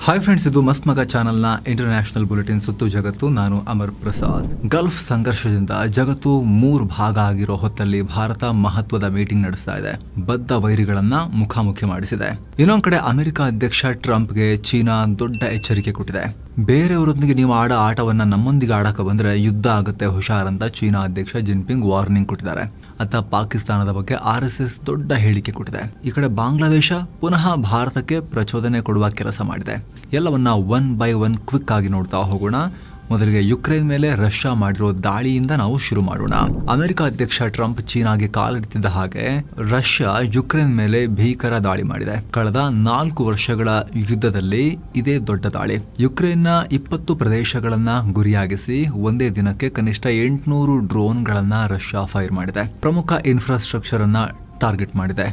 Hi friends, ಇದು ಮಸ್ತ್ ಮಗ ಚಾನಲ್ನ ಇಂಟರ್ನ್ಯಾಷನಲ್ ಬುಲೆಟಿನ್ ಸುತ್ತು ಜಗತ್ತು. ನಾನು ಅಮರ್ ಪ್ರಸಾದ್. ಗಲ್ಫ್ ಸಂಘರ್ಷದಿಂದ ಜಗತ್ತು 3 ಭಾಗ ಆಗಿರೋ ಹೊತ್ತಲ್ಲಿ ಭಾರತ ಮಹತ್ವದ ಮೀಟಿಂಗ್ ನಡೆಸ್ತಾ ಇದೆ. ಬದ್ಧ ವೈರಿಗಳನ್ನ ಮುಖಾಮುಖಿ ಮಾಡಿಸಿದೆ. ಇನ್ನೊಂದ್ ಕಡೆ ಅಮೆರಿಕ ಅಧ್ಯಕ್ಷ ಟ್ರಂಪ್ಗೆ ಚೀನಾ ದೊಡ್ಡ ಎಚ್ಚರಿಕೆ ಕೊಟ್ಟಿದೆ. ಬೇರೆಯವರೊಂದಿಗೆ ನೀವು ಆಡೋ ಆಟವನ್ನ ನಮ್ಮೊಂದಿಗೆ ಆಡಕ ಬಂದ್ರೆ ಯುದ್ಧ ಆಗುತ್ತೆ ಹುಷಾರ್ ಅಂತ ಚೀನಾ ಅಧ್ಯಕ್ಷ ಜಿನ್ಪಿಂಗ್ ವಾರ್ನಿಂಗ್ ಕೊಟ್ಟಿದ್ದಾರೆ. ಅತ್ತ ಪಾಕಿಸ್ತಾನದ ಬಗ್ಗೆ RSS ದೊಡ್ಡ ಹೇಳಿಕೆ ಕೊಟ್ಟಿದೆ. ಈ ಕಡೆ ಬಾಂಗ್ಲಾದೇಶ ಪುನಃ ಭಾರತಕ್ಕೆ ಪ್ರಚೋದನೆ ಕೊಡುವ ಕೆಲಸ ಮಾಡಿದೆ. ಎಲ್ಲವನ್ನ 1 by 1 ಕ್ವಿಕ್ ಆಗಿ ನೋಡ್ತಾ ಹೋಗೋಣ. ಮೊದಲಿಗೆ ಯುಕ್ರೇನ್ ಮೇಲೆ ರಷ್ಯಾ ಮಾಡಿರೋ ದಾಳಿಯಿಂದ ನಾವು ಶುರು ಮಾಡೋಣ. ಅಮೆರಿಕ ಅಧ್ಯಕ್ಷ ಟ್ರಂಪ್ ಚೀನಾಗೆ ಕಾಲಿಡ್ತಿದ್ದ ಹಾಗೆ ರಷ್ಯಾ ಯುಕ್ರೇನ್ ಮೇಲೆ ಭೀಕರ ದಾಳಿ ಮಾಡಿದೆ. ಕಳೆದ 4 ವರ್ಷಗಳ ಯುದ್ಧದಲ್ಲಿ ಇದೇ ದೊಡ್ಡ ದಾಳಿ. ಯುಕ್ರೇನ್ನ 20 ಪ್ರದೇಶಗಳನ್ನ ಗುರಿಯಾಗಿಸಿ ಒಂದೇ ದಿನಕ್ಕೆ ಕನಿಷ್ಠ 800 ಡ್ರೋನ್ಗಳನ್ನ ರಷ್ಯಾ ಫೈರ್ ಮಾಡಿದೆ. ಪ್ರಮುಖ ಇನ್ಫ್ರಾಸ್ಟ್ರಕ್ಚರ್ ಅನ್ನ ಟಾರ್ಗೆಟ್ ಮಾಡಿದೆ.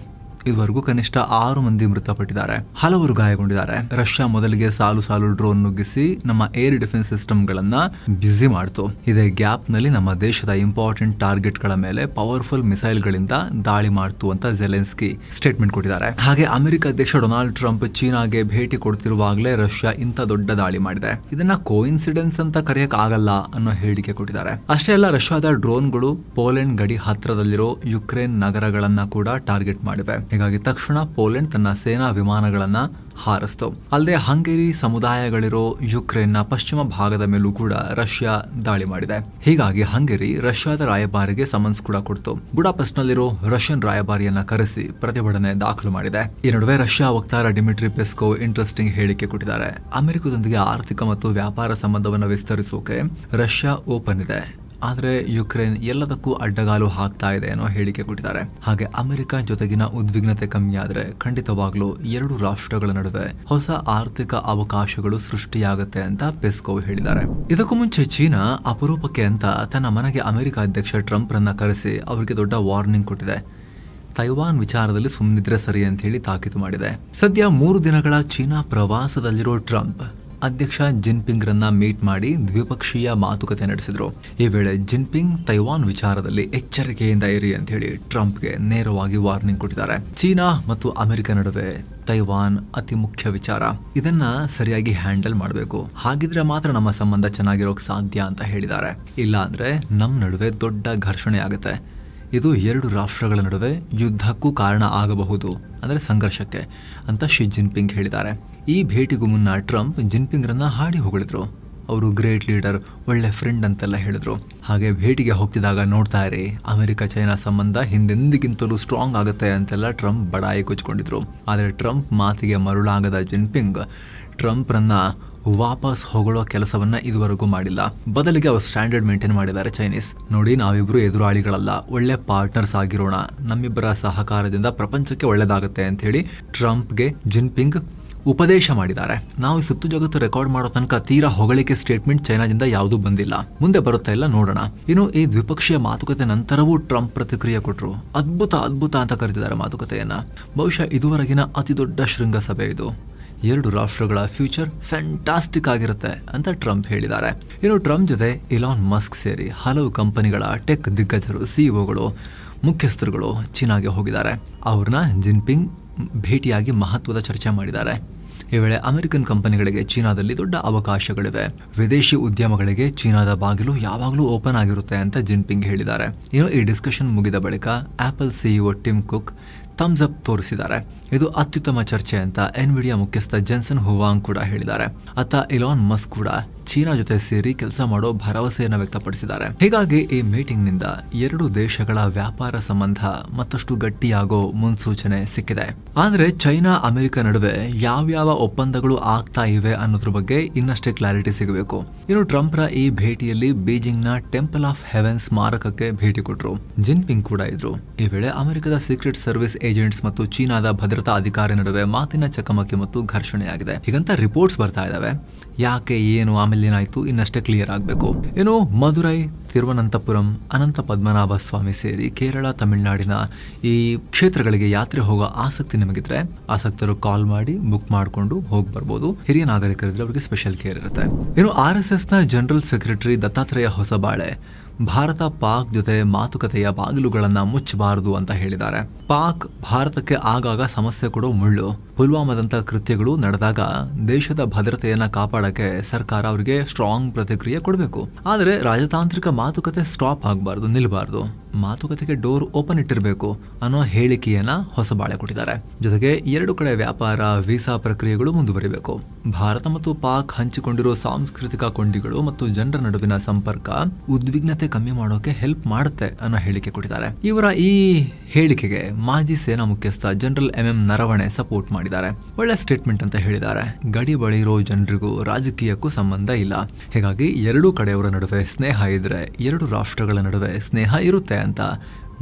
ಇದುವರೆಗೂ ಕನಿಷ್ಠ 6 ಮಂದಿ ಮೃತಪಟ್ಟಿದ್ದಾರೆ, ಹಲವರು ಗಾಯಗೊಂಡಿದ್ದಾರೆ. ರಷ್ಯಾ ಮೊದಲಿಗೆ ಸಾಲು ಡ್ರೋನ್ ನುಗ್ಗಿಸಿ ನಮ್ಮ ಏರ್ ಡಿಫೆನ್ಸ್ ಸಿಸ್ಟಮ್ ಗಳನ್ನ ಬ್ಯುಸಿ ಮಾಡ್ತು. ಇದೇ ಗ್ಯಾಪ್ ನಲ್ಲಿ ನಮ್ಮ ದೇಶದ ಇಂಪಾರ್ಟೆಂಟ್ ಟಾರ್ಗೆಟ್ ಗಳ ಮೇಲೆ ಪವರ್ಫುಲ್ ಮಿಸೈಲ್ ಗಳಿಂದ ದಾಳಿ ಮಾಡ್ತು ಅಂತ ಜೆಲೆನ್ಸ್ಕಿ ಸ್ಟೇಟ್ಮೆಂಟ್ ಕೊಟ್ಟಿದ್ದಾರೆ. ಹಾಗೆ ಅಮೆರಿಕ ಅಧ್ಯಕ್ಷ ಡೊನಾಲ್ಡ್ ಟ್ರಂಪ್ ಚೀನಾಗೆ ಭೇಟಿ ಕೊಡ್ತಿರುವಾಗಲೇ ರಷ್ಯಾ ಇಂಥ ದೊಡ್ಡ ದಾಳಿ ಮಾಡಿದೆ. ಇದನ್ನ ಕೋಇನ್ಸಿಡೆನ್ಸ್ ಅಂತ ಕರೆಯಕ್ ಆಗಲ್ಲ ಅನ್ನೋ ಹೇಳಿಕೆ ಕೊಟ್ಟಿದ್ದಾರೆ. ಅಷ್ಟೇ ಅಲ್ಲ, ರಷ್ಯಾದ ಡ್ರೋನ್ಗಳು ಪೋಲೆಂಡ್ ಗಡಿ ಹತ್ರದಲ್ಲಿರೋ ಯುಕ್ರೇನ್ ನಗರಗಳನ್ನ ಕೂಡ ಟಾರ್ಗೆಟ್ ಮಾಡಿವೆ. ಹೀಗಾಗಿ ತಕ್ಷಣ ಪೋಲೆಂಡ್ ತನ್ನ ಸೇನಾ ವಿಮಾನಗಳನ್ನ ಹಾರಿಸಿತು. ಅಲ್ಲದೆ ಹಂಗೇರಿ ಸಮುದಾಯಗಳಿರೋ ಯುಕ್ರೇನ್ನ ಪಶ್ಚಿಮ ಭಾಗದ ಮೇಲೂ ಕೂಡ ರಷ್ಯಾ ದಾಳಿ ಮಾಡಿದೆ. ಹೀಗಾಗಿ ಹಂಗೇರಿ ರಷ್ಯಾದ ರಾಯಭಾರಿಗೆ ಸಮನ್ಸ್ ಕೂಡ ಕೊಡ್ತು. ಬುಡಾಪೆಸ್ಟ್ ನಲ್ಲಿರೋ ರಷ್ಯನ್ ರಾಯಭಾರಿಯನ್ನ ಕರೆಸಿ ಪ್ರತಿಭಟನೆ ದಾಖಲು ಮಾಡಿದೆ. ಈ ನಡುವೆ ರಷ್ಯಾ ವಕ್ತಾರ ಡಿಮಿಟ್ರಿ ಪೆಸ್ಕೋವ್ ಇಂಟ್ರೆಸ್ಟಿಂಗ್ ಹೇಳಿಕೆ ಕೊಟ್ಟಿದ್ದಾರೆ. ಅಮೆರಿಕದೊಂದಿಗೆ ಆರ್ಥಿಕ ಮತ್ತು ವ್ಯಾಪಾರ ಸಂಬಂಧವನ್ನು ವಿಸ್ತರಿಸೋಕೆ ರಷ್ಯಾ ಓಪನ್ ಇದೆ, ಆದ್ರೆ ಯುಕ್ರೇನ್ ಎಲ್ಲದಕ್ಕೂ ಅಡ್ಡಗಾಲು ಹಾಕ್ತಾ ಇದೆ ಅನ್ನೋ ಹೇಳಿಕೆ ಕೊಟ್ಟಿದ್ದಾರೆ. ಹಾಗೆ ಅಮೆರಿಕ ಜೊತೆಗಿನ ಉದ್ವಿಗ್ನತೆ ಕಮ್ಮಿ ಆದ್ರೆ ಖಂಡಿತವಾಗ್ಲೂ 2 ರಾಷ್ಟ್ರಗಳ ನಡುವೆ ಹೊಸ ಆರ್ಥಿಕ ಅವಕಾಶಗಳು ಸೃಷ್ಟಿಯಾಗುತ್ತೆ ಅಂತ ಪೆಸ್ಕೋವ್ ಹೇಳಿದ್ದಾರೆ. ಇದಕ್ಕೂ ಮುಂಚೆ ಚೀನಾ ಅಪರೂಪಕ್ಕೆ ಅಂತ ತನ್ನ ಮನೆಗೆ ಅಮೆರಿಕ ಅಧ್ಯಕ್ಷ ಟ್ರಂಪ್ ರನ್ನ ಕರೆಸಿ ಅವರಿಗೆ ದೊಡ್ಡ ವಾರ್ನಿಂಗ್ ಕೊಟ್ಟಿದೆ. ತೈವಾನ್ ವಿಚಾರದಲ್ಲಿ ಸುಮ್ಮನಿದ್ರೆ ಸರಿ ಅಂತ ಹೇಳಿ ತಾಕೀತು ಮಾಡಿದೆ. ಸದ್ಯ 3 ದಿನಗಳ ಚೀನಾ ಪ್ರವಾಸದಲ್ಲಿರೋ ಟ್ರಂಪ್ ಅಧ್ಯಕ್ಷ ಜಿನ್ಪಿಂಗ್ ರನ್ನ ಮೀಟ್ ಮಾಡಿ ದ್ವಿಪಕ್ಷೀಯ ಮಾತುಕತೆ ನಡೆಸಿದ್ರು. ಈ ವೇಳೆ ಜಿನ್ಪಿಂಗ್ ತೈವಾನ್ ವಿಚಾರದಲ್ಲಿ ಎಚ್ಚರಿಕೆಯಿಂದ ಇರಿ ಅಂತ ಹೇಳಿ ಟ್ರಂಪ್ಗೆ ನೇರವಾಗಿ ವಾರ್ನಿಂಗ್ ಕೊಟ್ಟಿದ್ದಾರೆ. ಚೀನಾ ಮತ್ತು ಅಮೆರಿಕ ನಡುವೆ ತೈವಾನ್ ಅತಿ ಮುಖ್ಯ ವಿಚಾರ. ಇದನ್ನ ಸರಿಯಾಗಿ ಹ್ಯಾಂಡಲ್ ಮಾಡಬೇಕು, ಹಾಗಿದ್ರೆ ಮಾತ್ರ ನಮ್ಮ ಸಂಬಂಧ ಚೆನ್ನಾಗಿರೋಕ್ ಸಾಧ್ಯ ಅಂತ ಹೇಳಿದ್ದಾರೆ. ಇಲ್ಲ ಅಂದ್ರೆ ನಮ್ ನಡುವೆ ದೊಡ್ಡ ಘರ್ಷಣೆ ಆಗುತ್ತೆ. ಇದು 2 ರಾಷ್ಟ್ರಗಳ ನಡುವೆ ಯುದ್ಧಕ್ಕೂ ಕಾರಣ ಆಗಬಹುದು, ಅಂದ್ರೆ ಸಂಘರ್ಷಕ್ಕೆ ಅಂತ ಶಿ ಜಿನ್ಪಿಂಗ್ ಹೇಳಿದ್ದಾರೆ. ಈ ಭೇಟಿಗೂ ಮುನ್ನ ಟ್ರಂಪ್ ಜಿನ್ಪಿಂಗ್ ರನ್ನ ಹಾಡಿ ಹೊಗಳಿದ್ರು. ಅವರು ಗ್ರೇಟ್ ಲೀಡರ್, ಒಳ್ಳೆ ಫ್ರೆಂಡ್ ಅಂತೆಲ್ಲ ಹೇಳಿದ್ರು. ಹಾಗೆ ಭೇಟಿಗೆ ಹೋಗ್ತಿದ್ದಾಗ ನೋಡ್ತಾ ಇರಿ, ಅಮೆರಿಕ ಚೈನಾ ಸಂಬಂಧ ಹಿಂದೆಂದಿಗಿಂತಲೂ ಸ್ಟ್ರಾಂಗ್ ಆಗುತ್ತೆ ಅಂತೆಲ್ಲ ಟ್ರಂಪ್ ಬಡಾಯಿ ಕೊಚ್ಕೊಂಡಿದ್ರು. ಆದರೆ ಟ್ರಂಪ್ ಮಾತಿಗೆ ಮರುಳಾಗದ ಜಿನ್ಪಿಂಗ್ ಟ್ರಂಪ್ ರನ್ನ ವಾಪಸ್ ಹೊಗಳೋ ಕೆಲಸವನ್ನ ಇದುವರೆಗೂ ಮಾಡಿಲ್ಲ. ಬದಲಿಗೆ ಅವರು ಸ್ಟ್ಯಾಂಡರ್ಡ್ ಮೇಂಟೈನ್ ಮಾಡಿದ್ದಾರೆ. ಚೈನೀಸ್ ನೋಡಿ, ನಾವಿಬ್ರು ಎದುರಾಳಿಗಳಲ್ಲ, ಒಳ್ಳೆ ಪಾರ್ಟ್ನರ್ಸ್ ಆಗಿರೋಣ, ನಮ್ಮಿಬ್ಬರ ಸಹಕಾರದಿಂದ ಪ್ರಪಂಚಕ್ಕೆ ಒಳ್ಳೇದಾಗುತ್ತೆ ಅಂತ ಹೇಳಿ ಟ್ರಂಪ್ಗೆ ಜಿನ್ಪಿಂಗ್ ಉಪದೇಶ ಮಾಡಿದ್ದಾರೆ. ನಾವು ಈ ಸುತ್ತು ಜಗತ್ತು ರೆಕಾರ್ಡ್ ಮಾಡೋ ತನಕ ತೀರಾ ಹೊಗಳಿಕೆ ಸ್ಟೇಟ್ಮೆಂಟ್ ಚೈನಾದಿಂದ ಯಾವುದೂ ಬಂದಿಲ್ಲ. ಮುಂದೆ ಬರುತ್ತಾ ಇಲ್ಲ ನೋಡೋಣ. ಇನ್ನು ಈ ದ್ವಿಪಕ್ಷೀಯ ಮಾತುಕತೆ ನಂತರವೂ ಟ್ರಂಪ್ ಪ್ರತಿಕ್ರಿಯೆ ಕೊಟ್ಟರು. ಅದ್ಭುತ ಅಂತ ಕರೆದಿದ್ದಾರೆ ಮಾತುಕತೆಯನ್ನ. ಬಹುಶಃ ಇದುವರೆಗಿನ ಅತಿ ದೊಡ್ಡ ಶೃಂಗಸಭೆ ಇದು. 2 ರಾಷ್ಟ್ರಗಳ ಫ್ಯೂಚರ್ ಫ್ಯಾಂಟಾಸ್ಟಿಕ್ ಆಗಿರುತ್ತೆ ಅಂತ ಟ್ರಂಪ್ ಹೇಳಿದ್ದಾರೆ. ಇನ್ನು ಟ್ರಂಪ್ ಜೊತೆ ಇಲಾನ್ ಮಸ್ಕ್ ಸೇರಿ ಹಲವು ಕಂಪನಿಗಳ ಟೆಕ್ ದಿಗ್ಗಜರು, ಸಿಇಒಗಳು, ಮುಖ್ಯಸ್ಥರುಗಳು ಚೀನಾಗೆ ಹೋಗಿದ್ದಾರೆ. ಅವ್ರನ್ನ ಜಿನ್ಪಿಂಗ್ ಭೇಟಿಯಾಗಿ ಮಹತ್ವದ ಚರ್ಚೆ ಮಾಡಿದ್ದಾರೆ. ಈ ವೇಳೆ ಅಮೆರಿಕನ್ ಕಂಪನಿಗಳಿಗೆ ಚೀನಾದಲ್ಲಿ ದೊಡ್ಡ ಅವಕಾಶಗಳಿವೆ. ವಿದೇಶಿ ಉದ್ಯಮಗಳಿಗೆ ಚೀನಾದ ಬಾಗಿಲು ಯಾವಾಗಲೂ ಓಪನ್ ಆಗಿರುತ್ತೆ ಅಂತ ಜಿನ್ಪಿಂಗ್ ಹೇಳಿದ್ದಾರೆ. ಇನ್ನು ಈ ಡಿಸ್ಕಷನ್ ಮುಗಿದ ಬಳಿಕ Apple CEO Tim Cook thumbs up ತೋರಿಸಿದ್ದಾರೆ. ಇದು ಅತ್ಯುತ್ತಮ ಚರ್ಚೆ ಅಂತ ಎನ್ವಿಡಿಯಾ ಮುಖ್ಯಸ್ಥ ಜೆನ್ಸನ್ ಹುವಾಂಗ್ ಕೂಡ ಹೇಳಿದ್ದಾರೆ. ಅತ್ತ ಇಲಾನ್ ಮಸ್ಕ್ ಕೂಡ ಚೀನಾ ಜೊತೆ ಸೇರಿ ಕೆಲಸ ಮಾಡೋ ಭರವಸೆಯನ್ನು ವ್ಯಕ್ತಪಡಿಸಿದ್ದಾರೆ. ಹೀಗಾಗಿ ಈ ಮೀಟಿಂಗ್ ನಿಂದ 2 ದೇಶಗಳ ವ್ಯಾಪಾರ ಸಂಬಂಧ ಮತ್ತಷ್ಟು ಗಟ್ಟಿಯಾಗೋ ಮುನ್ಸೂಚನೆ ಸಿಕ್ಕಿದೆ. ಆದ್ರೆ ಚೈನಾ ಅಮೆರಿಕ ನಡುವೆ ಯಾವ್ಯಾವ ಒಪ್ಪಂದಗಳು ಆಗ್ತಾ ಇವೆ ಅನ್ನೋದ್ರ ಬಗ್ಗೆ ಇನ್ನಷ್ಟೇ ಕ್ಲಾರಿಟಿ ಸಿಗಬೇಕು. ಇನ್ನು ಟ್ರಂಪ್ರ ಈ ಭೇಟಿಯಲ್ಲಿ ಬೀಜಿಂಗ್ ನ ಟೆಂಪಲ್ ಆಫ್ ಹೆವೆನ್ ಸ್ಮಾರಕಕ್ಕೆ ಭೇಟಿ ಕೊಟ್ಟರು. ಜಿನ್ಪಿಂಗ್ ಕೂಡ ಇದ್ರು. ಈ ವೇಳೆ ಅಮೆರಿಕದ ಸೀಕ್ರೆಟ್ ಸರ್ವಿಸ್ ಏಜೆಂಟ್ಸ್ ಮತ್ತು ಚೀನಾದ ಭದ್ರತಾ ಅಧಿಕಾರಿ ನಡುವೆ ಮಾತಿನ ಚಕಮಕಿ ಮತ್ತು ಘರ್ಷಣೆಯಾಗಿದೆ. ಹೀಗಂತ ರಿಪೋರ್ಟ್ಸ್ ಬರ್ತಾ ಇದಾವೆ. ಯಾಕೆ, ಏನು, ಆಮೇಲೆ ಏನಾಯ್ತು ಇನ್ನಷ್ಟೇ ಕ್ಲಿಯರ್ ಆಗಬೇಕು. ಇನ್ನು ಮಧುರೈ, ತಿರುವನಂತಪುರಂ, ಅನಂತ ಪದ್ಮನಾಭ ಸ್ವಾಮಿ ಸೇರಿ ಕೇರಳ, ತಮಿಳುನಾಡಿನ ಈ ಕ್ಷೇತ್ರಗಳಿಗೆ ಯಾತ್ರೆ ಹೋಗೋ ಆಸಕ್ತಿ ನಿಮಗಿದ್ರೆ ಆಸಕ್ತರು ಕಾಲ್ ಮಾಡಿ ಬುಕ್ ಮಾಡಿಕೊಂಡು ಹೋಗಿ ಬರ್ಬೋದು. ಹಿರಿಯ ನಾಗರಿಕರಿದ್ರೆ ಅವರಿಗೆ ಸ್ಪೆಷಲ್ ಕೇರ್ ಇರುತ್ತೆ. ಇನ್ನು RSS ನ ಜನರಲ್ ಸೆಕ್ರೆಟರಿ ದತ್ತಾತ್ರೇಯ ಹೊಸಬಾಳೆ ಭಾರತ ಪಾಕ್ ಜೊತೆ ಮಾತುಕತೆಯ ಬಾಗಿಲುಗಳನ್ನ ಮುಚ್ಚಬಾರದು ಅಂತ ಹೇಳಿದ್ದಾರೆ. ಪಾಕ್ ಭಾರತಕ್ಕೆ ಆಗಾಗ ಸಮಸ್ಯೆ ಕೊಡೋ ಮುಳ್ಳು. ಪುಲ್ವಾಮಾದಂತ ಕೃತ್ಯಗಳು ನಡೆದಾಗ ದೇಶದ ಭದ್ರತೆಯನ್ನ ಕಾಪಾಡಕ್ಕೆ ಸರ್ಕಾರ ಅವರಿಗೆ ಸ್ಟ್ರಾಂಗ್ ಪ್ರತಿಕ್ರಿಯೆ ಕೊಡಬೇಕು. ಆದರೆ ರಾಜತಾಂತ್ರಿಕ ಮಾತುಕತೆ ಸ್ಟಾಪ್ ಆಗಬಾರ್ದು, ನಿಲ್ಬಾರ್ದು. ಮಾತುಕತೆಗೆ ಡೋರ್ ಓಪನ್ ಇಟ್ಟಿರಬೇಕು ಅನ್ನೋ ಹೇಳಿಕೆಯನ್ನ ಹೊಸಬಾಳೆ ಕೊಟ್ಟಿದ್ದಾರೆ. ಜೊತೆಗೆ ಎರಡು ಕಡೆ ವ್ಯಾಪಾರ, ವೀಸಾ ಪ್ರಕ್ರಿಯೆಗಳು ಮುಂದುವರಿಬೇಕು. ಭಾರತ ಮತ್ತು ಪಾಕ್ ಹಂಚಿಕೊಂಡಿರೋ ಸಾಂಸ್ಕೃತಿಕ ಕೊಂಡಿಗಳು ಮತ್ತು ಜನರ ನಡುವಿನ ಸಂಪರ್ಕ ಉದ್ವಿಗ್ನತೆ ಕಮ್ಮಿ ಮಾಡೋಕೆ ಹೆಲ್ಪ್ ಮಾಡುತ್ತೆ ಅನ್ನೋ ಹೇಳಿಕೆ ಕೊಟ್ಟಿದ್ದಾರೆ. ಇವರ ಈ ಹೇಳಿಕೆಗೆ ಮಾಜಿ ಸೇನಾ ಮುಖ್ಯಸ್ಥ ಜನರಲ್ ಎಂ ನರವಣೆ ಸಪೋರ್ಟ್ ಮಾಡಿದ್ದಾರೆ. ಒಳ್ಳೆ ಸ್ಟೇಟ್ಮೆಂಟ್ ಅಂತ ಹೇಳಿದ್ದಾರೆ. ಗಡಿ ಬಳಿ ಇರೋ ಜನರಿಗೂ ರಾಜಕೀಯಕ್ಕೂ ಸಂಬಂಧ ಇಲ್ಲ, ಹೀಗಾಗಿ ಎರಡೂ ಕಡೆಯವರ ನಡುವೆ ಸ್ನೇಹ ಇದ್ರೆ ಎರಡು ರಾಷ್ಟ್ರಗಳ ನಡುವೆ ಸ್ನೇಹ ಇರುತ್ತೆ ಅಂತ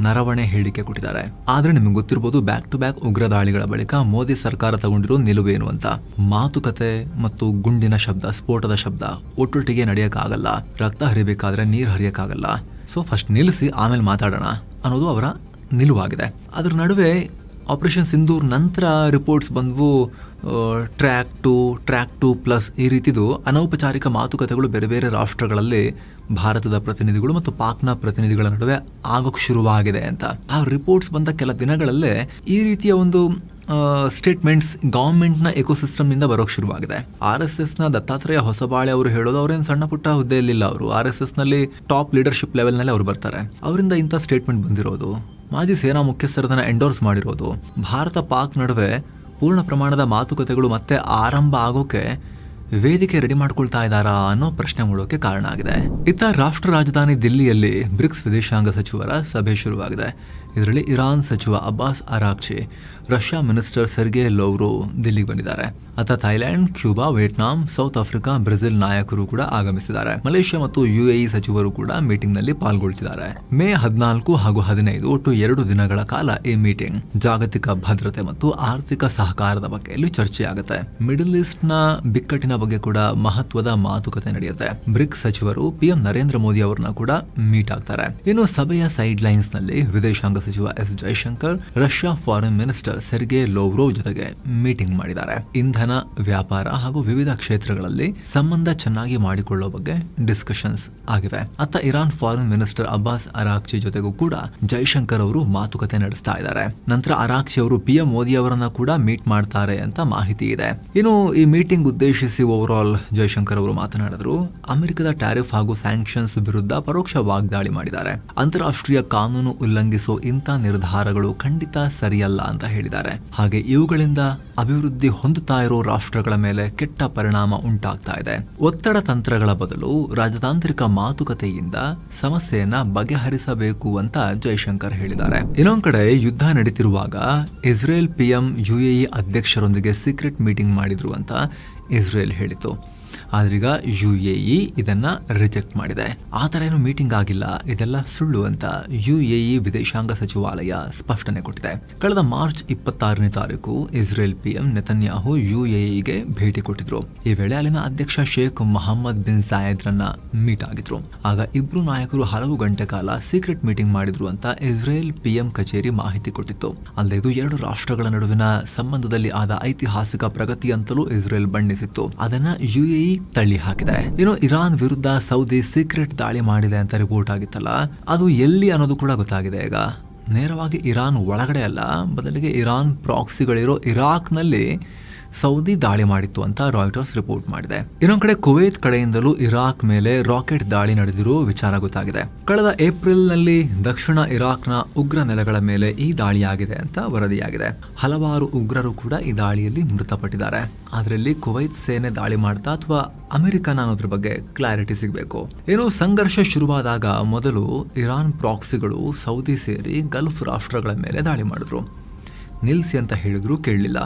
ನರವಣೆ ಹೇಳಿಕೆ ಕೊಟ್ಟಿದ್ದಾರೆ. ಆದ್ರೆ ನಿಮ್ಗೆ ಗೊತ್ತಿರಬಹುದು, ಬ್ಯಾಕ್ ಟು ಬ್ಯಾಕ್ ಉಗ್ರ ದಾಳಿಗಳ ಬಳಿಕ ಮೋದಿ ಸರ್ಕಾರ ತಗೊಂಡಿರೋ ನಿಲುವೇನು ಅಂತ. ಮಾತುಕತೆ ಮತ್ತು ಗುಂಡಿನ ಶಬ್ದ, ಸ್ಫೋಟದ ಶಬ್ದ ಒಟ್ಟೊಟ್ಟಿಗೆ ನಡೆಯಕ್ಕಾಗಲ್ಲ. ರಕ್ತ ಹರಿಬೇಕಾದ್ರೆ ನೀರು ಹರಿಯಕ್ಕಾಗಲ್ಲ. ಸೊ ಫಸ್ಟ್ ನಿಲ್ಲಿಸಿ ಆಮೇಲೆ ಮಾತಾಡೋಣ ಅನ್ನೋದು ಅವರ ನಿಲುವಾಗಿದೆ. ಅದರ ನಡುವೆ ಆಪರೇಷನ್ ಸಿಂಧೂರ್ ನಂತರ ರಿಪೋರ್ಟ್ಸ್ ಬಂದವು. ಟ್ರ್ಯಾಕ್ 2+ ಈ ರೀತಿದು ಅನೌಪಚಾರಿಕ ಮಾತುಕತೆಗಳು ಬೇರೆ ಬೇರೆ ರಾಷ್ಟ್ರಗಳಲ್ಲಿ ಭಾರತದ ಪ್ರತಿನಿಧಿಗಳು ಮತ್ತು ಪಾಕ್ನ ಪ್ರತಿನಿಧಿಗಳ ನಡುವೆ ಆಗೋಕ್ಕೆ ಶುರುವಾಗಿದೆ ಅಂತ. ಆ ರಿಪೋರ್ಟ್ಸ್ ಬಂದ ಕೆಲ ದಿನಗಳಲ್ಲೇ ಈ ರೀತಿಯ ಒಂದು ಸ್ಟೇಟ್ಮೆಂಟ್ಸ್ ಗವರ್ಮೆಂಟ್ನ ಎಕೋಸಿಸ್ಟಮ್ನಿಂದ ಬರೋಕ್ಕೆ ಶುರುವಾಗಿದೆ. RSSನ ದತ್ತಾತ್ರೇಯ ಹೊಸಬಾಳೆ ಅವರು ಹೇಳೋದು, ಅವರೇನು ಸಣ್ಣ ಪುಟ್ಟ ಹುದ್ದೆಯಲ್ಲಿಲ್ಲ, ಅವರು RSSನಲ್ಲಿ ಟಾಪ್ ಲೀಡರ್ಶಿಪ್ ಲೆವೆಲ್ನಲ್ಲಿ ಅವರು ಬರ್ತಾರೆ. ಅವರಿಂದ ಇಂಥ ಸ್ಟೇಟ್ಮೆಂಟ್ ಬಂದಿರೋದು, ಮಾಜಿ ಸೇನಾ ಮುಖ್ಯಸ್ಥರನ್ನ ಎಂಡೋರ್ಸ್ ಮಾಡಿರೋದು, ಭಾರತ ಪಾಕ್ ನಡುವೆ ಪೂರ್ಣ ಪ್ರಮಾಣದ ಮಾತುಕತೆಗಳು ಮತ್ತೆ ಆರಂಭ ಆಗೋಕೆ ವೇದಿಕೆ ರೆಡಿ ಮಾಡ್ಕೊಳ್ತಾ ಇದ್ದಾರಾ ಅನ್ನೋ ಪ್ರಶ್ನೆ ಮೂಡೋಕೆ ಕಾರಣ ಆಗಿದೆ. ಇತ್ತ ರಾಷ್ಟ್ರ ರಾಜಧಾನಿ ದಿಲ್ಲಿಯಲ್ಲಿ ಬ್ರಿಕ್ಸ್ ವಿದೇಶಾಂಗ ಸಚಿವರ ಸಭೆ ಶುರುವಾಗಿದೆ. ಇದರಲ್ಲಿ ಇರಾನ್ ಸಚಿವ Abbas Araghchi, Russia minister Sergey ಲೋವ್ರೋವ್ ದಿಲ್ಲಿಗೆ ಬಂದಿದ್ದಾರೆ. ಅತ್ತ Thailand, Cuba, Vietnam, south Africa, Brazil ನಾಯಕರು ಕೂಡ ಆಗಮಿಸಿದ್ದಾರೆ. ಮಲೇಷ್ಯಾ ಮತ್ತು UAE ಸಚಿವರು ಕೂಡ ಮೀಟಿಂಗ್ ನಲ್ಲಿ ಪಾಲ್ಗೊಳ್ತಿದ್ದಾರೆ. ಮೇ 14 ಹಾಗೂ 15 ಒಟ್ಟು 2 ದಿನಗಳ ಕಾಲ ಈ ಮೀಟಿಂಗ್ ಜಾಗತಿಕ ಭದ್ರತೆ ಮತ್ತು ಆರ್ಥಿಕ ಸಹಕಾರದ ಬಗ್ಗೆ ಇಲ್ಲಿ ಚರ್ಚೆಯಾಗುತ್ತೆ. ಮಿಡಲ್ ಈಸ್ಟ್ ನ ಬಿಕ್ಕಟ್ಟಿನ ಬಗ್ಗೆ ಕೂಡ ಮಹತ್ವದ ಮಾತುಕತೆ ನಡೆಯುತ್ತೆ. ಬ್ರಿಕ್ಸ್ ಸಚಿವರು PM ನರೇಂದ್ರ ಮೋದಿ ಅವರನ್ನ ಕೂಡ ಮೀಟ್ ಆಗ್ತಾರೆ. ಇನ್ನು ಸಭೆಯ ಸೈಡ್ ಲೈನ್ಸ್ ನಲ್ಲಿ ವಿದೇಶಾಂಗ ಸಚಿವ S Jaishankar Russia foreign minister Sergey Lavrov ಜೊತೆಗೆ ಮೀಟಿಂಗ್ ಮಾಡಿದ್ದಾರೆ. ಇಂಧನ, ವ್ಯಾಪಾರ ಹಾಗೂ ವಿವಿಧ ಕ್ಷೇತ್ರಗಳಲ್ಲಿ ಸಂಬಂಧ ಚೆನ್ನಾಗಿ ಮಾಡಿಕೊಳ್ಳೋ ಬಗ್ಗೆ ಡಿಸ್ಕಷನ್ಸ್ ಆಗಿವೆ. ಅತ್ತ Iran foreign minister Abbas Araghchi ಜೊತೆಗೂ ಕೂಡ ಜೈಶಂಕರ್ ಅವರು ಮಾತುಕತೆ ನಡೆಸ್ತಾ ಇದ್ದಾರೆ. ನಂತರ ಅರಾಕ್ಚಿ ಅವರು PM ಮೋದಿ ಅವರನ್ನ ಕೂಡ ಮೀಟ್ ಮಾಡ್ತಾರೆ ಅಂತ ಮಾಹಿತಿ ಇದೆ. ಇನ್ನು ಈ ಮೀಟಿಂಗ್ ಉದ್ದೇಶಿಸಿ ಓವರ್ ಆಲ್ ಜೈಶಂಕರ್ ಅವರು ಮಾತನಾಡಿದ್ರು. ಅಮೆರಿಕದ ಟ್ಯಾರಿಫ್ ಹಾಗೂ ಸ್ಯಾಂಕ್ಷನ್ಸ್ ವಿರುದ್ಧ ಪರೋಕ್ಷ ವಾಗ್ದಾಳಿ ಮಾಡಿದ್ದಾರೆ. ಅಂತಾರಾಷ್ಟ್ರೀಯ ಕಾನೂನು ಉಲ್ಲಂಘಿಸೋ ಇಂಥ ನಿರ್ಧಾರಗಳು ಖಂಡಿತ ಸರಿಯಲ್ಲ ಅಂತ ಹೇಳಿದ್ದಾರೆ. ಹಾಗೆ ಇವುಗಳಿಂದ ಅಭಿವೃದ್ಧಿ ಹೊಂದುತ್ತಾ ಇರೋ ರಾಷ್ಟ್ರಗಳ ಮೇಲೆ ಕೆಟ್ಟ ಪರಿಣಾಮ ಉಂಟಾಗ್ತಾ ಇದೆ. ಒತ್ತಡ ತಂತ್ರಗಳ ಬದಲು ರಾಜತಾಂತ್ರಿಕ ಮಾತುಕತೆಯಿಂದ ಸಮಸ್ಯೆಯನ್ನ ಬಗೆಹರಿಸಬೇಕು ಅಂತ ಜೈಶಂಕರ್ ಹೇಳಿದ್ದಾರೆ. ಇನ್ನೊಂದ್ ಕಡೆ ಯುದ್ಧ ನಡೀತಿರುವಾಗ ಇಸ್ರೇಲ್ PM UAE ಅಧ್ಯಕ್ಷರೊಂದಿಗೆ ಸೀಕ್ರೆಟ್ ಮೀಟಿಂಗ್ ಮಾಡಿದ್ರು ಅಂತ ಇಸ್ರೇಲ್ ಹೇಳಿತು. ಆದ್ರೀಗ UAE ಇದನ್ನ ರಿಜೆಕ್ಟ್ ಮಾಡಿದೆ. ಆ ತರ ಏನು ಮೀಟಿಂಗ್ ಆಗಿಲ್ಲ, ಇದೆಲ್ಲ ಸುಳ್ಳು ಅಂತ UAE ವಿದೇಶಾಂಗ ಸಚಿವಾಲಯ ಸ್ಪಷ್ಟನೆ ಕೊಟ್ಟಿದೆ. ಕಳೆದ ಮಾರ್ಚ್ 26ನೇ ತಾರೀಕು ಇಸ್ರೇಲ್ PM ನೆತನ್ಯಾಹು UAEಗೆ ಭೇಟಿ ಕೊಟ್ಟಿದ್ರು. ಈ ವೇಳೆ ಅಲ್ಲಿನ ಅಧ್ಯಕ್ಷ ಶೇಖ್ ಮೊಹಮ್ಮದ್ ಬಿನ್ ಜಾಯೆದ್ ರನ್ನ ಮೀಟ್ ಆಗಿದ್ರು. ಆಗ ಇಬ್ರು ನಾಯಕರು ಹಲವು ಗಂಟೆ ಕಾಲ ಸೀಕ್ರೆಟ್ ಮೀಟಿಂಗ್ ಮಾಡಿದ್ರು ಅಂತ ಇಸ್ರೇಲ್ PM ಕಚೇರಿ ಮಾಹಿತಿ ಕೊಟ್ಟಿತ್ತು. ಅಲ್ಲದೆ ಇದು ಎರಡು ರಾಷ್ಟ್ರಗಳ ನಡುವಿನ ಸಂಬಂಧದಲ್ಲಿ ಆದ ಐತಿಹಾಸಿಕ ಪ್ರಗತಿ ಅಂತಲೂ ಇಸ್ರೇಲ್ ಬಣ್ಣಿಸಿತ್ತು. ಅದನ್ನ UAE ತಳ್ಳಿ ಹಾಕಿದೆ. ಇನ್ನು ಇರಾನ್ ವಿರುದ್ಧ ಸೌದಿ ಸೀಕ್ರೆಟ್ ದಾಳಿ ಮಾಡಿದೆ ಅಂತ ರಿಪೋರ್ಟ್ ಆಗಿತ್ತಲ್ಲ, ಅದು ಎಲ್ಲಿ ಅನ್ನೋದು ಕೂಡ ಗೊತ್ತಾಗಿದೆ. ಈಗ ನೇರವಾಗಿ ಇರಾನ್ ಒಳಗಡೆ ಅಲ್ಲ, ಬದಲಿಗೆ ಇರಾನ್ ಪ್ರಾಕ್ಸಿಗಳಿರೋ ಇರಾಕ್ ನಲ್ಲಿ ಸೌದಿ ದಾಳಿ ಮಾಡಿತ್ತು ಅಂತ ರಾಯ್ಟರ್ಸ್ ರಿಪೋರ್ಟ್ ಮಾಡಿದೆ. ಇನ್ನೊಂದ್ ಕಡೆ ಕುವೈತ್ ಕಡೆಯಿಂದಲೂ ಇರಾಕ್ ಮೇಲೆ ರಾಕೆಟ್ ದಾಳಿ ನಡೆದಿರೋ ವಿಚಾರ ಗೊತ್ತಾಗಿದೆ. ಕಳೆದ ಏಪ್ರಿಲ್ ನಲ್ಲಿ ದಕ್ಷಿಣ ಇರಾಕ್ನ ಉಗ್ರ ನೆಲೆಗಳ ಮೇಲೆ ಈ ದಾಳಿಯಾಗಿದೆ ಅಂತ ವರದಿಯಾಗಿದೆ. ಹಲವಾರು ಉಗ್ರರು ಕೂಡ ಈ ದಾಳಿಯಲ್ಲಿ ಮೃತಪಟ್ಟಿದ್ದಾರೆ. ಅದರಲ್ಲಿ ಕುವೈತ್ ಸೇನೆ ದಾಳಿ ಮಾಡ್ತಾ ಅಥವಾ ಅಮೆರಿಕನ ಅನ್ನೋದ್ರ ಬಗ್ಗೆ ಕ್ಲಾರಿಟಿ ಸಿಗಬೇಕು. ಏನು ಸಂಘರ್ಷ ಶುರುವಾದಾಗ ಮೊದಲು ಇರಾನ್ ಪ್ರಾಕ್ಸಿಗಳು ಸೌದಿ ಸೇರಿ ಗಲ್ಫ್ ರಾಷ್ಟ್ರಗಳ ಮೇಲೆ ದಾಳಿ ಮಾಡಿದ್ರು. ನಿಲ್ಸಿ ಅಂತ ಹೇಳಿದ್ರು, ಕೇಳಲಿಲ್ಲ.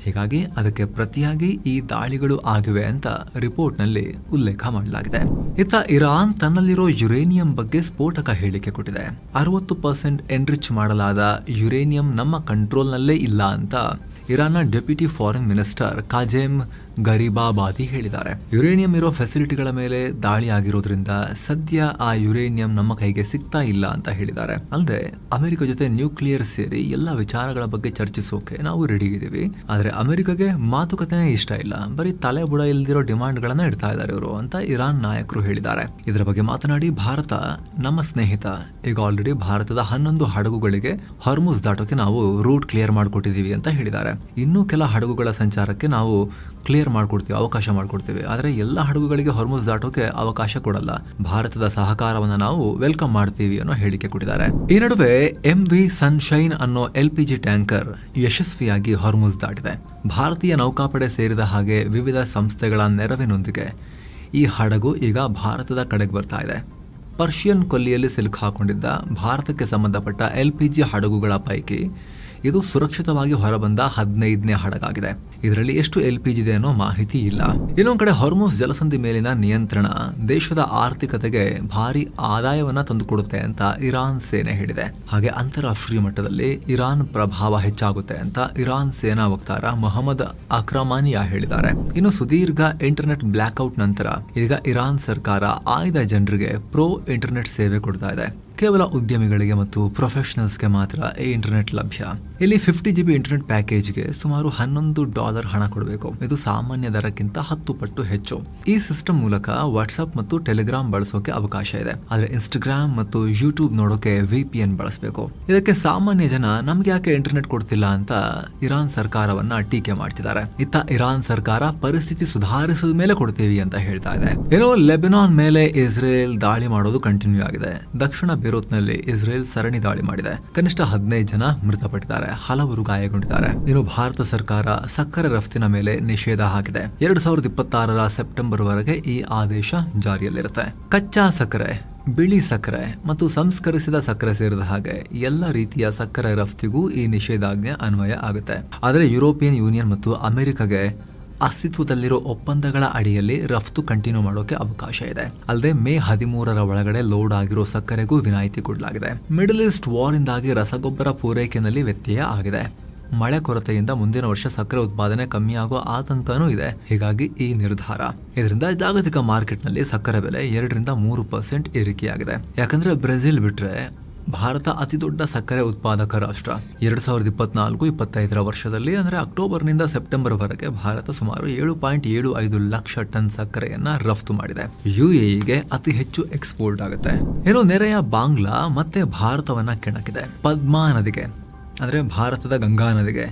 ಹೀಗಾಗಿ ಅದಕ್ಕೆ ಪ್ರತಿಯಾಗಿ ಈ ದಾಳಿಗಳು ಆಗಿವೆ ಅಂತ ರಿಪೋರ್ಟ್ನಲ್ಲಿ ಉಲ್ಲೇಖ ಮಾಡಲಾಗಿದೆ. ಇತ್ತ ಇರಾನ್ ತನ್ನಲ್ಲಿರೋ ಯುರೇನಿಯಂ ಬಗ್ಗೆ ಸ್ಫೋಟಕ ಹೇಳಿಕೆ ಕೊಟ್ಟಿದೆ. 60% ಎನ್ರಿಚ್ ಮಾಡಲಾದ ಯುರೇನಿಯಂ ನಮ್ಮ ಕಂಟ್ರೋಲ್ನಲ್ಲೇ ಇಲ್ಲ ಅಂತ ಇರಾನ್ನ ಡೆಪ್ಯೂಟಿ ಫಾರಿನ್ ಮಿನಿಸ್ಟರ್ ಕಾಜೆಮ್ ಗರಿಬಾಬಾದಿ ಹೇಳಿದ್ದಾರೆ. ಯುರೇನಿಯಂ ಇರೋ ಫೆಸಿಲಿಟಿಗಳ ಮೇಲೆ ದಾಳಿ ಆಗಿರೋದ್ರಿಂದ ಸದ್ಯ ಆ ಯುರೇನಿಯಂ ನಮ್ಮ ಕೈಗೆ ಸಿಗ್ತಾ ಇಲ್ಲ ಅಂತ ಹೇಳಿದ್ದಾರೆ. ಅಲ್ಲದೆ ಅಮೆರಿಕ ಜೊತೆ ನ್ಯೂಕ್ಲಿಯರ್ ಸೇರಿ ಎಲ್ಲ ವಿಚಾರಗಳ ಬಗ್ಗೆ ಚರ್ಚಿಸೋಕೆ ನಾವು ರೆಡಿ ಇದೀವಿ. ಆದ್ರೆ ಅಮೆರಿಕಗೆ ಮಾತುಕತೆನೇ ಇಷ್ಟ ಇಲ್ಲ, ಬರೀ ತಲೆ ಬುಡ ಇಲ್ದಿರೋ ಡಿಮಾಂಡ್ ಗಳನ್ನ ಇಡ್ತಾ ಇದ್ದಾರೆ ಇವರು ಅಂತ ಇರಾನ್ ನಾಯಕರು ಹೇಳಿದ್ದಾರೆ. ಇದರ ಬಗ್ಗೆ ಮಾತನಾಡಿ ಭಾರತ ನಮ್ಮ ಸ್ನೇಹಿತ, ಈಗ ಆಲ್ರೆಡಿ ಭಾರತದ 11 ಹಡಗುಗಳಿಗೆ ಹಾರ್ಮುಜ್ ದಾಟೋಕೆ ನಾವು ರೂಟ್ ಕ್ಲಿಯರ್ ಮಾಡಿಕೊಟ್ಟಿದೀವಿ ಅಂತ ಹೇಳಿದ್ದಾರೆ. ಇನ್ನೂ ಕೆಲ ಹಡಗುಗಳ ಸಂಚಾರಕ್ಕೆ ನಾವು ಕ್ಲಿಯರ್ ಮಾಡ್ಕೊಡ್ತೀವಿ, ಅವಕಾಶ ಮಾಡ್ಕೊಡ್ತೀವಿ. ಆದ್ರೆ ಎಲ್ಲ ಹಡಗುಗಳಿಗೆ ಹಾರ್ಮುಜ್ ದಾಟೋಕೆ ಅವಕಾಶ ಕೊಡಲ್ಲ. ಭಾರತದ ಸಹಕಾರವನ್ನ ನಾವು ವೆಲ್ಕಮ್ ಮಾಡ್ತೀವಿ ಅನ್ನೋ ಹೇಳಿಕೆ ಕೊಟ್ಟಿದ್ದಾರೆ. ಈ ನಡುವೆ MV ಸನ್ಶೈನ್ ಅನ್ನೋ LPG ಟ್ಯಾಂಕರ್ ಯಶಸ್ವಿಯಾಗಿ ಹಾರ್ಮುಜ್ ದಾಟಿದೆ. ಭಾರತೀಯ ನೌಕಾಪಡೆ ಸೇರಿದ ಹಾಗೆ ವಿವಿಧ ಸಂಸ್ಥೆಗಳ ನೆರವಿನೊಂದಿಗೆ ಈ ಹಡಗು ಈಗ ಭಾರತದ ಕಡೆಗೆ ಬರ್ತಾ ಇದೆ. ಪರ್ಷಿಯನ್ ಕೊಲ್ಲಿಯಲ್ಲಿ ಸಿಲುಕು ಹಾಕೊಂಡಿದ್ದ ಭಾರತಕ್ಕೆ ಸಂಬಂಧಪಟ್ಟ LPG ಹಡಗುಗಳ ಪೈಕಿ ಇದು ಸುರಕ್ಷಿತವಾಗಿ ಹೊರಬಂದ 15ನೇ ಹಡಗಾಗಿದೆ. ಇದರಲ್ಲಿ ಎಷ್ಟು LPG ಇದೆ ಅನ್ನೋ ಮಾಹಿತಿ ಇಲ್ಲ. ಇನ್ನೊಂದು ಕಡೆ ಹಾರ್ಮುಜ್ ಜಲಸಂಧಿ ಮೇಲಿನ ನಿಯಂತ್ರಣ ದೇಶದ ಆರ್ಥಿಕತೆಗೆ ಭಾರಿ ಆದಾಯವನ್ನ ತಂದುಕೊಡುತ್ತೆ ಅಂತ ಇರಾನ್ ಸೇನೆ ಹೇಳಿದೆ. ಹಾಗೆ ಅಂತಾರಾಷ್ಟ್ರೀಯ ಮಟ್ಟದಲ್ಲಿ ಇರಾನ್ ಪ್ರಭಾವ ಹೆಚ್ಚಾಗುತ್ತೆ ಅಂತ ಇರಾನ್ ಸೇನಾ ವಕ್ತಾರ ಮೊಹಮ್ಮದ್ ಅಕ್ರಮಾನಿಯಾ ಹೇಳಿದ್ದಾರೆ. ಇನ್ನು ಸುದೀರ್ಘ ಇಂಟರ್ನೆಟ್ ಬ್ಲಾಕ್ಔಟ್ ನಂತರ ಈಗ ಇರಾನ್ ಸರ್ಕಾರ ಆಯ್ದ ಜನರಿಗೆ ಪ್ರೋ ಇಂಟರ್ನೆಟ್ ಸೇವೆ ಕೊಡ್ತಾ ಇದೆ. ಕೇವಲ ಉದ್ಯಮಿಗಳಿಗೆ ಮತ್ತು ಪ್ರೊಫೆಷನಲ್ಸ್ಗೆ ಮಾತ್ರ ಈ ಇಂಟರ್ನೆಟ್ ಲಭ್ಯ. ಇಲ್ಲಿ 50 GB ಇಂಟರ್ನೆಟ್ ಪ್ಯಾಕೇಜ್ಗೆ ಸುಮಾರು $11 ಹಣ ಕೊಡಬೇಕು. ಇದು ಸಾಮಾನ್ಯ ದರಕ್ಕಿಂತ 10 ಪಟ್ಟು ಹೆಚ್ಚು. ಈ ಸಿಸ್ಟಮ್ ಮೂಲಕ ವಾಟ್ಸ್ಆಪ್ ಮತ್ತು ಟೆಲಿಗ್ರಾಮ್ ಬಳಸೋಕೆ ಅವಕಾಶ ಇದೆ. ಆದ್ರೆ ಇನ್ಸ್ಟಾಗ್ರಾಮ್ ಮತ್ತು ಯೂಟ್ಯೂಬ್ ನೋಡೋಕೆ VPN ಬಳಸಬೇಕು. ಇದಕ್ಕೆ ಸಾಮಾನ್ಯ ಜನ ನಮ್ಗೆ ಯಾಕೆ ಇಂಟರ್ನೆಟ್ ಕೊಡ್ತಿಲ್ಲ ಅಂತ ಇರಾನ್ ಸರ್ಕಾರವನ್ನ ಟೀಕೆ ಮಾಡ್ತಿದ್ದಾರೆ. ಇತ್ತ ಇರಾನ್ ಸರ್ಕಾರ ಪರಿಸ್ಥಿತಿ ಸುಧಾರಿಸಿದ ಮೇಲೆ ಕೊಡ್ತೀವಿ ಅಂತ ಹೇಳ್ತಾ ಇದೆ. ಏನೋ ಲೆಬನಾನ್ ಮೇಲೆ ಇಸ್ರೇಲ್ ದಾಳಿ ಮಾಡೋದು ಕಂಟಿನ್ಯೂ ಆಗಿದೆ. ದಕ್ಷಿಣ ಬೇರೂತ್ನಲ್ಲಿ ಇಸ್ರೇಲ್ ಸರಣಿ ದಾಳಿ ಮಾಡಿದೆ. ಕನಿಷ್ಠ 15 ಜನ ಮೃತಪಟ್ಟಿದ್ದಾರೆ, ಹಲವರು ಗಾಯಗೊಂಡಿದ್ದಾರೆ. ಇನ್ನು ಭಾರತ ಸರ್ಕಾರ ಸಕ್ಕರೆ ರಫ್ತಿನ ಮೇಲೆ ನಿಷೇಧ ಹಾಕಿದೆ. 2026 ಸೆಪ್ಟೆಂಬರ್ ವರೆಗೆ ಈ ಆದೇಶ ಜಾರಿಯಲ್ಲಿರುತ್ತೆ. ಕಚ್ಚಾ ಸಕ್ಕರೆ, ಬಿಳಿ ಸಕ್ಕರೆ ಮತ್ತು ಸಂಸ್ಕರಿಸಿದ ಸಕ್ಕರೆ ಸೇರಿದ ಹಾಗೆ ಎಲ್ಲ ರೀತಿಯ ಸಕ್ಕರೆ ರಫ್ತಿಗೂ ಈ ನಿಷೇಧಾಜ್ಞೆ ಅನ್ವಯ ಆಗುತ್ತೆ. ಆದರೆ ಯುರೋಪಿಯನ್ ಯೂನಿಯನ್ ಮತ್ತು ಅಮೆರಿಕಗೆ ಅಸ್ತಿತ್ವದಲ್ಲಿರೋ ಒಪ್ಪಂದಗಳ ಅಡಿಯಲ್ಲಿ ರಫ್ತು ಕಂಟಿನ್ಯೂ ಮಾಡೋಕೆ ಅವಕಾಶ ಇದೆ. ಅಲ್ಲದೆ ಮೇ 13 ಒಳಗಡೆ ಲೋಡ್ ಆಗಿರೋ ಸಕ್ಕರೆಗೂ ವಿನಾಯಿತಿ ಕೊಡಲಾಗಿದೆ. ಮಿಡಲ್ ಈಸ್ಟ್ ವಾರ್ ಇಂದಾಗಿ ರಸಗೊಬ್ಬರ ಪೂರೈಕೆಯಲ್ಲಿ ವ್ಯತ್ಯಯ ಆಗಿದೆ. ಮಳೆ ಕೊರತೆಯಿಂದ ಮುಂದಿನ ವರ್ಷ ಸಕ್ಕರೆ ಉತ್ಪಾದನೆ ಕಮ್ಮಿಯಾಗೋ ಆತಂಕನೂ ಇದೆ. ಹೀಗಾಗಿ ಈ ನಿರ್ಧಾರ. ಇದರಿಂದ ಜಾಗತಿಕ ಮಾರ್ಕೆಟ್ನಲ್ಲಿ ಸಕ್ಕರೆ ಬೆಲೆ 2-3% ಏರಿಕೆಯಾಗಿದೆ. ಯಾಕಂದ್ರೆ ಬ್ರೆಜಿಲ್ ಬಿಟ್ರೆ ಭಾರತ ಅತಿ ದೊಡ್ಡ ಸಕ್ಕರೆ ಉತ್ಪಾದಕ ರಾಷ್ಟ್ರ. 2024-25 ವರ್ಷದಲ್ಲಿ ಅಂದ್ರೆ ಅಕ್ಟೋಬರ್ನಿಂದ ಸೆಪ್ಟೆಂಬರ್ ವರೆಗೆ ಭಾರತ ಸುಮಾರು 7.75 ಲಕ್ಷ ಟನ್ ಸಕ್ಕರೆಯನ್ನ ರಫ್ತು ಮಾಡಿದೆ. UAEಗೆ ಅತಿ ಹೆಚ್ಚು ಎಕ್ಸ್ಪೋರ್ಟ್ ಆಗುತ್ತೆ. ಏನು ನೆರೆಯ ಬಾಂಗ್ಲಾ ಮತ್ತೆ ಭಾರತವನ್ನ ಕೆಣಕಿದೆ. ಪದ್ಮಾ ನದಿಗೆ ಅಂದ್ರೆ ಭಾರತದ ಗಂಗಾ ನದಿಗೆ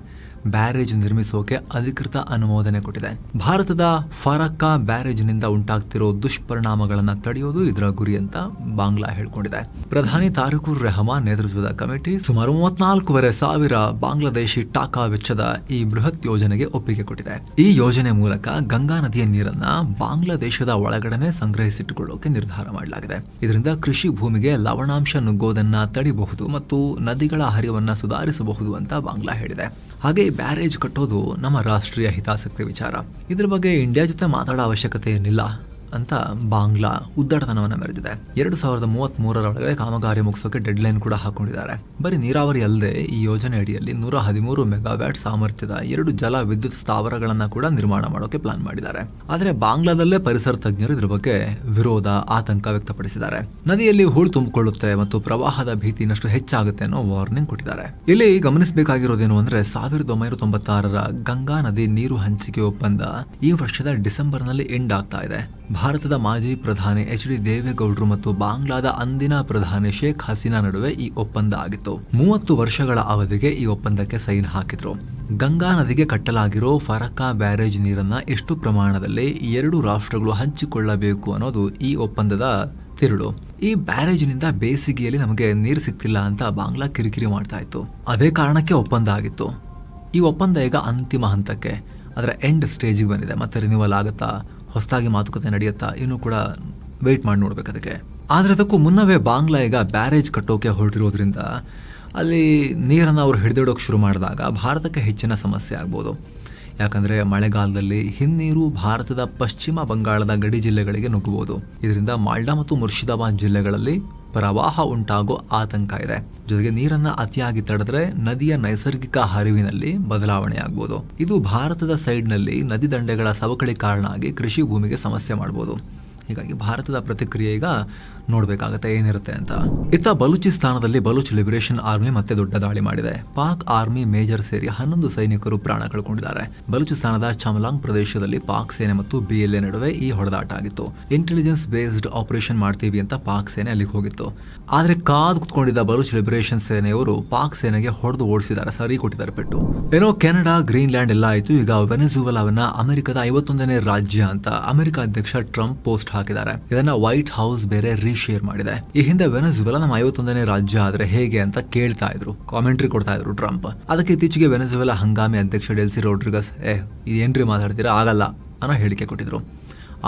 ಬ್ಯಾರೇಜ್ ನಿರ್ಮಿಸೋಕೆ ಅಧಿಕೃತ ಅನುಮೋದನೆ ಕೊಟ್ಟಿದೆ. ಭಾರತದ ಫರಕ್ಕಾ ಬ್ಯಾರೇಜ್ನಿಂದ ಉಂಟಾಗ್ತಿರೋ ದುಷ್ಪರಿಣಾಮಗಳನ್ನ ತಡೆಯೋದು ಇದರ ಗುರಿ ಅಂತ ಬಾಂಗ್ಲಾ ಹೇಳ್ಕೊಂಡಿದೆ. ಪ್ರಧಾನಿ ತಾರಿಕುರ್ ರೆಹಮಾನ್ ನೇತೃತ್ವದ ಕಮಿಟಿ ಸುಮಾರು 34,500 ಬಾಂಗ್ಲಾದೇಶಿ ಟಾಕಾ ವೆಚ್ಚದ ಈ ಬೃಹತ್ ಯೋಜನೆಗೆ ಒಪ್ಪಿಗೆ ಕೊಟ್ಟಿದೆ. ಈ ಯೋಜನೆ ಮೂಲಕ ಗಂಗಾ ನದಿಯ ನೀರನ್ನ ಬಾಂಗ್ಲಾದೇಶದ ಒಳಗಡೆನೆ ಸಂಗ್ರಹಿಸಿಟ್ಟುಕೊಳ್ಳೋಕೆ ನಿರ್ಧಾರ ಮಾಡಲಾಗಿದೆ. ಇದರಿಂದ ಕೃಷಿ ಭೂಮಿಗೆ ಲವಣಾಂಶ ನುಗ್ಗೋದನ್ನ ತಡಿಬಹುದು ಮತ್ತು ನದಿಗಳ ಹರಿವನ್ನ ಸುಧಾರಿಸಬಹುದು ಅಂತ ಬಾಂಗ್ಲಾ ಹೇಳಿದೆ. ಹಾಗೆ ಬ್ಯಾರೇಜ್ ಕಟ್ಟೋದು ನಮ್ಮ ರಾಷ್ಟ್ರೀಯ ಹಿತಾಸಕ್ತಿ ವಿಚಾರ. ಇದ್ರ ಬಗ್ಗೆ ಇಂಡಿಯಾ ಜೊತೆ ಮಾತಾಡೋ ಅವಶ್ಯಕತೆ ಏನಿಲ್ಲ ಅಂತ ಬಾಂಗ್ಲಾ ಉದ್ದಟತನವನ್ನು ಮೆರೆದಿದೆ. 2033 ಒಳಗಡೆ ಕಾಮಗಾರಿ ಮುಗಿಸೋಕೆ ಡೆಡ್ ಲೈನ್ ಕೂಡ ಹಾಕೊಂಡಿದ್ದಾರೆ. ಬರೀ ನೀರಾವರಿ ಅಲ್ಲದೆ ಈ ಯೋಜನೆ ಅಡಿಯಲ್ಲಿ 113 ಮೆಗಾವ್ಯಾಟ್ ಸಾಮರ್ಥ್ಯದ 2 ಜಲ ವಿದ್ಯುತ್ ಸ್ಥಾವರಗಳನ್ನ ಕೂಡ ನಿರ್ಮಾಣ ಮಾಡೋಕೆ ಪ್ಲಾನ್ ಮಾಡಿದ್ದಾರೆ. ಆದ್ರೆ ಬಾಂಗ್ಲಾದಲ್ಲೇ ಪರಿಸರ ತಜ್ಞರು ಇದ್ರ ಬಗ್ಗೆ ವಿರೋಧ, ಆತಂಕ ವ್ಯಕ್ತಪಡಿಸಿದ್ದಾರೆ. ನದಿಯಲ್ಲಿ ಹೂಳು ತುಂಬಿಕೊಳ್ಳುತ್ತೆ ಮತ್ತು ಪ್ರವಾಹದ ಭೀತಿ ಇನ್ನಷ್ಟು ಹೆಚ್ಚಾಗುತ್ತೆ ಅನ್ನೋ ವಾರ್ನಿಂಗ್ ಕೊಟ್ಟಿದ್ದಾರೆ. ಇಲ್ಲಿ ಗಮನಿಸಬೇಕಾಗಿರೋದೇನು ಅಂದ್ರೆ 1996 ಗಂಗಾ ನದಿ ನೀರು ಹಂಚಿಕೆ ಒಪ್ಪಂದ ಈ ವರ್ಷದ ಡಿಸೆಂಬರ್ನಲ್ಲಿ ಎಂಡ್ ಆಗ್ತಾ ಇದೆ. ಭಾರತದ ಮಾಜಿ ಪ್ರಧಾನಿ HD ದೇವೇಗೌಡರು ಮತ್ತು ಬಾಂಗ್ಲಾದ ಅಂದಿನ ಪ್ರಧಾನಿ ಶೇಖ್ ಹಸೀನಾ ನಡುವೆ ಈ ಒಪ್ಪಂದ ಆಗಿತ್ತು. 30 ವರ್ಷಗಳ ಅವಧಿಗೆ ಈ ಒಪ್ಪಂದಕ್ಕೆ ಸೈನ್ ಹಾಕಿದ್ರು. ಗಂಗಾ ನದಿಗೆ ಕಟ್ಟಲಾಗಿರೋ ಫರಕ್ಕಾ ಬ್ಯಾರೇಜ್ ನೀರನ್ನ ಎಷ್ಟು ಪ್ರಮಾಣದಲ್ಲಿ 2 ರಾಷ್ಟ್ರಗಳು ಹಂಚಿಕೊಳ್ಳಬೇಕು ಅನ್ನೋದು ಈ ಒಪ್ಪಂದದ ತಿರುಳು. ಈ ಬ್ಯಾರೇಜ್ನಿಂದ ಬೇಸಿಗೆಯಲ್ಲಿ ನಮಗೆ ನೀರು ಸಿಗ್ತಿಲ್ಲ ಅಂತ ಬಾಂಗ್ಲಾ ಕಿರಿಕಿರಿ ಮಾಡ್ತಾ ಇತ್ತು. ಅದೇ ಕಾರಣಕ್ಕೆ ಒಪ್ಪಂದ ಆಗಿತ್ತು. ಈ ಒಪ್ಪಂದ ಈಗ ಅಂತಿಮ ಹಂತಕ್ಕೆ, ಅದರ ಎಂಡ್ ಸ್ಟೇಜಿಗೆ ಬಂದಿದೆ. ಮತ್ತೆ ರಿನ್ಯೂವಲ್ ಆಗುತ್ತಾ, ಹೊಸದಾಗಿ ಮಾತುಕತೆ ನಡೆಯುತ್ತಾ, ಇನ್ನೂ ಕೂಡ ವೇಟ್ ಮಾಡಿ ನೋಡ್ಬೇಕು ಅದಕ್ಕೆ. ಆದರೆ ಅದಕ್ಕೂ ಮುನ್ನವೇ ಬಾಂಗ್ಲಾ ಈಗ ಬ್ಯಾರೇಜ್ ಕಟ್ಟೋಕೆ ಹೊರಟಿರೋದ್ರಿಂದ ಅಲ್ಲಿ ನೀರನ್ನು ಅವರು ಹಿಡಿದಿಡೋಕೆ ಶುರು ಮಾಡಿದಾಗ ಭಾರತಕ್ಕೆ ಹೆಚ್ಚಿನ ಸಮಸ್ಯೆ ಆಗ್ಬೋದು. ಯಾಕಂದರೆ ಮಳೆಗಾಲದಲ್ಲಿ ಹಿನ್ನೀರು ಭಾರತದ ಪಶ್ಚಿಮ ಬಂಗಾಳದ ಗಡಿ ಜಿಲ್ಲೆಗಳಿಗೆ ನುಗ್ಗಬಹುದು. ಇದರಿಂದ ಮಾಲ್ಡಾ ಮತ್ತು ಮುರ್ಷಿದಾಬಾದ್ ಜಿಲ್ಲೆಗಳಲ್ಲಿ ಪ್ರವಾಹ ಉಂಟಾಗೋ ಆತಂಕ ಇದೆ. ಜೊತೆಗೆ ನೀರನ್ನ ಅತಿಯಾಗಿ ತಡೆದ್ರೆ ನದಿಯ ನೈಸರ್ಗಿಕ ಹರಿವಿನಲ್ಲಿ ಬದಲಾವಣೆಯಾಗಬಹುದು. ಇದು ಭಾರತದ ಸೈಡ್ನಲ್ಲಿ ನದಿ ದಂಡೆಗಳ ಸವಕಳಿ ಕಾರಣ ಆಗಿ ಕೃಷಿ ಭೂಮಿಗೆ ಸಮಸ್ಯೆ ಮಾಡಬಹುದು. ಹೀಗಾಗಿ ಭಾರತದ ಪ್ರತಿಕ್ರಿಯೆ ಈಗ ನೋಡ್ಬೇಕಾಗತ್ತೆ ಏನಿರುತ್ತೆ ಅಂತ. ಇತ್ತ ಬಲೂಚಿಸ್ತಾನದಲ್ಲಿ ಬಲೂಚ್ ಲಿಬರೇಷನ್ ಆರ್ಮಿ ಮತ್ತೆ ದೊಡ್ಡ ದಾಳಿ ಮಾಡಿದೆ. ಪಾಕ್ ಆರ್ಮಿ ಮೇಜರ್ ಸೇರಿ 11 ಸೈನಿಕರು ಪ್ರಾಣ ಕಳ್ಕೊಂಡಿದ್ದಾರೆ. ಬಲೂಚಿಸ್ತಾನದ ಚಮಲಾಂಗ್ ಪ್ರದೇಶದಲ್ಲಿ ಪಾಕ್ ಸೇನೆ ಮತ್ತು BLA ನಡುವೆ ಈ ಹೊಡೆದಾಟ ಆಗಿತ್ತು. ಇಂಟೆಲಿಜೆನ್ಸ್ ಬೇಸ್ಡ್ ಆಪರೇಷನ್ ಮಾಡ್ತೀವಿ ಅಂತ ಪಾಕ್ ಸೇನೆ ಅಲ್ಲಿಗೆ ಹೋಗಿತ್ತು. ಆದ್ರೆ ಕಾದು ಕುತ್ಕೊಂಡಿದ್ದ ಬಲೂಚ್ ಲಿಬರೇಷನ್ ಸೇನೆಯವರು ಪಾಕ್ ಸೇನೆಗೆ ಹೊಡೆದು ಓಡಿಸಿದ್ದಾರೆ, ಸರಿ ಕೊಟ್ಟಿದ್ದಾರೆ ಪೆಟ್ಟು. ಏನೋ ಕೆನಡಾ, ಗ್ರೀನ್ಲ್ಯಾಂಡ್ ಎಲ್ಲ ಆಯ್ತು. ಈಗ ವೆನೆಜುವೆಲಾವನ್ನ ಅಮೆರಿಕದ 51ನೇ ರಾಜ್ಯ ಅಂತ ಅಮೆರಿಕ ಅಧ್ಯಕ್ಷ ಟ್ರಂಪ್ ಪೋಸ್ಟ್ ಹಾಕಿದ್ದಾರೆ. ಇದನ್ನ ವೈಟ್ ಹೌಸ್ ಬೇರೆ ಶೇರ್ ಮಾಡಿದೆ. ಈ ಹಿಂದೆ ವೆನೆಜುವೆಲಾ ನಮ್ಮ 51ನೇ ರಾಜ್ಯ ಆದ್ರೆ ಹೇಗೆ ಅಂತ ಕೇಳ್ತಾ ಇದ್ರು, ಕಾಮೆಂಟ್ರಿ ಕೊಡ್ತಾ ಇದ್ರು ಟ್ರಂಪ್. ಅದಕ್ಕೆ ಇತ್ತೀಚೆಗೆ ವೆನೆಜುವೆಲಾ ಹಂಗಾಮಿ ಅಧ್ಯಕ್ಷ ಡೆಲ್ಸಿ ರೋಡ್ರಿಗಸ್ ಇದೇನ್ರಿ ಮಾತಾಡ್ತೀರಾ, ಆಗಲ್ಲ ಅನ್ನೋ ಹೇಳಿಕೆ ಕೊಟ್ಟಿದ್ರು.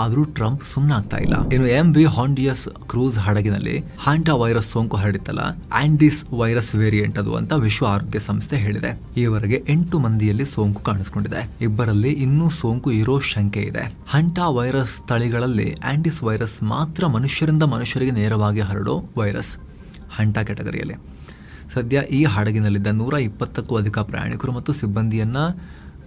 ಆದ್ರೂ ಟ್ರಂಪ್ ಸುಮ್ಮನಾಗ್ತಾ ಇಲ್ಲ. ಇನ್ನು MV ಹಾಂಡಿಯಸ್ ಕ್ರೂಸ್ ಹಡಗಿನಲ್ಲಿ ಹಾಂಟಾ ವೈರಸ್ ಸೋಂಕು ಹರಡಿತ್ತಲ್ಲ, ಆಂಡಿಸ್ ವೈರಸ್ ವೇರಿಯಂಟ್ ಅದು ಅಂತ ವಿಶ್ವ ಆರೋಗ್ಯ ಸಂಸ್ಥೆ ಹೇಳಿದೆ. ಈವರೆಗೆ 8 ಮಂದಿಯಲ್ಲಿ ಸೋಂಕು ಕಾಣಿಸಿಕೊಂಡಿದೆ. ಇಬ್ಬರಲ್ಲಿ ಇನ್ನೂ ಸೋಂಕು ಇರೋ ಶಂಕೆ ಇದೆ. ಹಾಂಟಾ ವೈರಸ್ ತಳಿಗಳಲ್ಲಿ ಆಂಡಿಸ್ ವೈರಸ್ ಮಾತ್ರ ಮನುಷ್ಯರಿಂದ ಮನುಷ್ಯರಿಗೆ ನೇರವಾಗಿ ಹರಡೋ ವೈರಸ್ ಹಾಂಟಾ ಕ್ಯಾಟಗರಿಯಲ್ಲಿ. ಸದ್ಯ ಈ ಹಡಗಿನಲ್ಲಿದ್ದ 120ಕ್ಕೂ ಅಧಿಕ ಪ್ರಯಾಣಿಕರು ಮತ್ತು ಸಿಬ್ಬಂದಿಯನ್ನ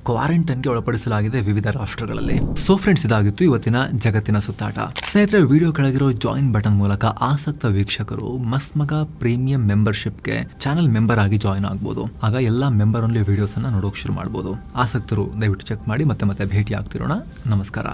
ಕ್ವಾರಂಟೈನ್ಗೆ ಒಳಪಡಿಸಲಾಗಿದೆ ವಿವಿಧ ರಾಷ್ಟ್ರಗಳಲ್ಲಿ. ಸೊ ಫ್ರೆಂಡ್ಸ್, ಇದಾಗಿತ್ತು ಇವತ್ತಿನ ಜಗತ್ತಿನ ಸುತ್ತಾಟ. ಸ್ನೇಹಿತರೆ, ವಿಡಿಯೋ ಕೆಳಗಿರೋ ಜಾಯಿನ್ ಬಟನ್ ಮೂಲಕ ಆಸಕ್ತ ವೀಕ್ಷಕರು ಮಸ್ಮಗ ಪ್ರೀಮಿಯಂ ಮೆಂಬರ್ಶಿಪ್ಗೆ ಚಾನಲ್ ಮೆಂಬರ್ ಆಗಿ ಜಾಯಿನ್ ಆಗ್ಬೋದು. ಆಗ ಎಲ್ಲಾ ಮೆಂಬರ್ ಓನ್ಲಿ ವಿಡಿಯೋಸ್ ಅನ್ನ ನೋಡೋಕೆ ಶುರು ಮಾಡಬಹುದು. ಆಸಕ್ತರು ದಯವಿಟ್ಟು ಚೆಕ್ ಮಾಡಿ. ಮತ್ತೆ ಭೇಟಿ ಆಗ್ತಿರೋಣ. ನಮಸ್ಕಾರ.